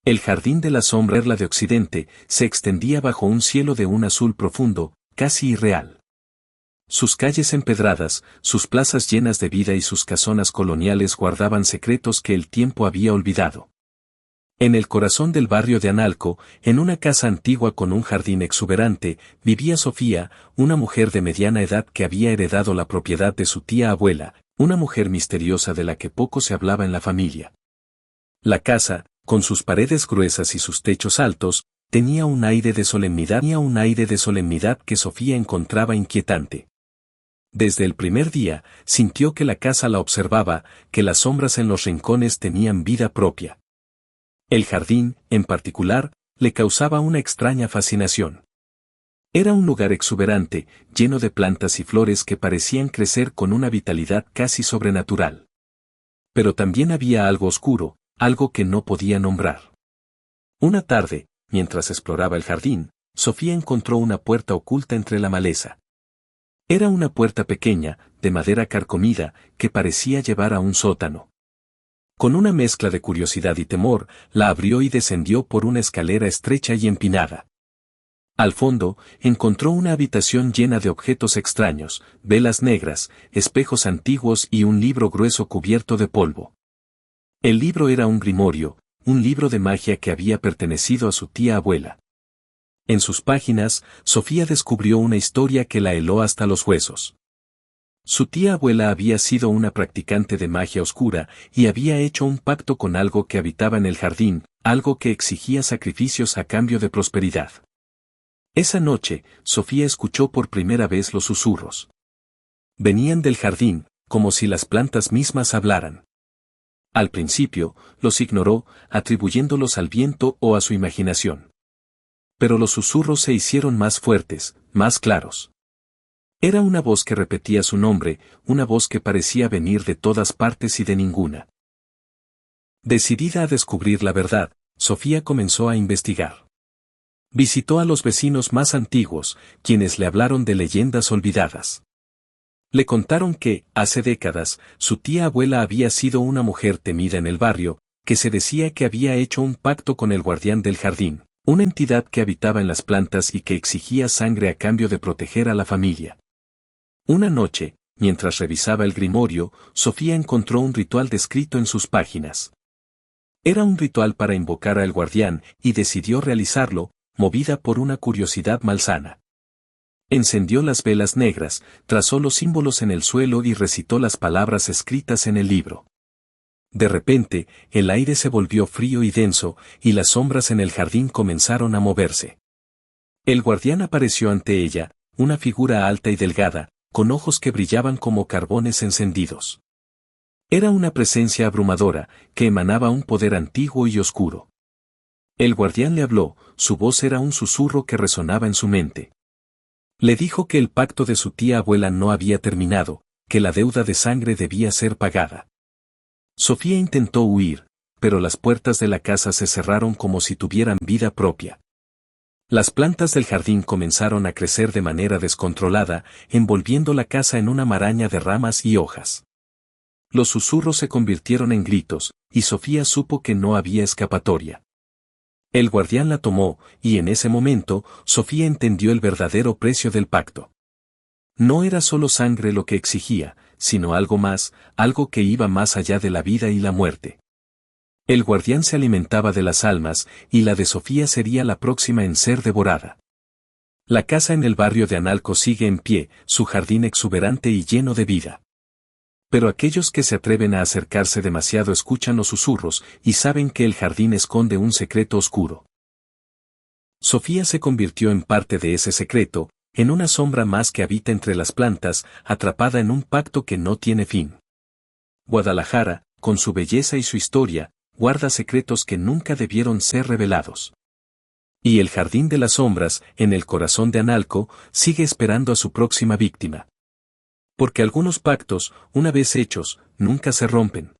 El jardín de la sombra de Occidente se extendía bajo un cielo de un azul profundo, casi irreal. Sus calles empedradas, sus plazas llenas de vida y sus casonas coloniales guardaban secretos que el tiempo había olvidado. En el corazón del barrio de Analco, en una casa antigua con un jardín exuberante, vivía Sofía, una mujer de mediana edad que había heredado la propiedad de su tía abuela, una mujer misteriosa de la que poco se hablaba en la familia. La casa, con sus paredes gruesas y sus techos altos, tenía un aire de solemnidad que Sofía encontraba inquietante. Desde el primer día, sintió que la casa la observaba, que las sombras en los rincones tenían vida propia. El jardín, en particular, le causaba una extraña fascinación. Era un lugar exuberante, lleno de plantas y flores que parecían crecer con una vitalidad casi sobrenatural. Pero también había algo oscuro, algo que no podía nombrar. Una tarde, mientras exploraba el jardín, Sofía encontró una puerta oculta entre la maleza. Era una puerta pequeña, de madera carcomida, que parecía llevar a un sótano. Con una mezcla de curiosidad y temor, la abrió y descendió por una escalera estrecha y empinada. Al fondo, encontró una habitación llena de objetos extraños, velas negras, espejos antiguos y un libro grueso cubierto de polvo. El libro era un grimorio, un libro de magia que había pertenecido a su tía abuela. En sus páginas, Sofía descubrió una historia que la heló hasta los huesos. Su tía abuela había sido una practicante de magia oscura y había hecho un pacto con algo que habitaba en el jardín, algo que exigía sacrificios a cambio de prosperidad. Esa noche, Sofía escuchó por primera vez los susurros. Venían del jardín, como si las plantas mismas hablaran. Al principio, los ignoró, atribuyéndolos al viento o a su imaginación. Pero los susurros se hicieron más fuertes, más claros. Era una voz que repetía su nombre, una voz que parecía venir de todas partes y de ninguna. Decidida a descubrir la verdad, Sofía comenzó a investigar. Visitó a los vecinos más antiguos, quienes le hablaron de leyendas olvidadas. Le contaron que, hace décadas, su tía abuela había sido una mujer temida en el barrio, que se decía que había hecho un pacto con el guardián del jardín, una entidad que habitaba en las plantas y que exigía sangre a cambio de proteger a la familia. Una noche, mientras revisaba el grimorio, Sofía encontró un ritual descrito en sus páginas. Era un ritual para invocar al guardián y decidió realizarlo, movida por una curiosidad malsana. Encendió las velas negras, trazó los símbolos en el suelo y recitó las palabras escritas en el libro. De repente, el aire se volvió frío y denso, y las sombras en el jardín comenzaron a moverse. El guardián apareció ante ella, una figura alta y delgada, con ojos que brillaban como carbones encendidos. Era una presencia abrumadora, que emanaba un poder antiguo y oscuro. El guardián le habló, su voz era un susurro que resonaba en su mente. Le dijo que el pacto de su tía abuela no había terminado, que la deuda de sangre debía ser pagada. Sofía intentó huir, pero las puertas de la casa se cerraron como si tuvieran vida propia. Las plantas del jardín comenzaron a crecer de manera descontrolada, envolviendo la casa en una maraña de ramas y hojas. Los susurros se convirtieron en gritos, y Sofía supo que no había escapatoria. El guardián la tomó, y en ese momento, Sofía entendió el verdadero precio del pacto. No era solo sangre lo que exigía, sino algo más, algo que iba más allá de la vida y la muerte. El guardián se alimentaba de las almas, y la de Sofía sería la próxima en ser devorada. La casa en el barrio de Analco sigue en pie, su jardín exuberante y lleno de vida. Pero aquellos que se atreven a acercarse demasiado escuchan los susurros, y saben que el jardín esconde un secreto oscuro. Sofía se convirtió en parte de ese secreto, en una sombra más que habita entre las plantas, atrapada en un pacto que no tiene fin. Guadalajara, con su belleza y su historia, guarda secretos que nunca debieron ser revelados. Y el jardín de las sombras, en el corazón de Analco, sigue esperando a su próxima víctima. Porque algunos pactos, una vez hechos, nunca se rompen.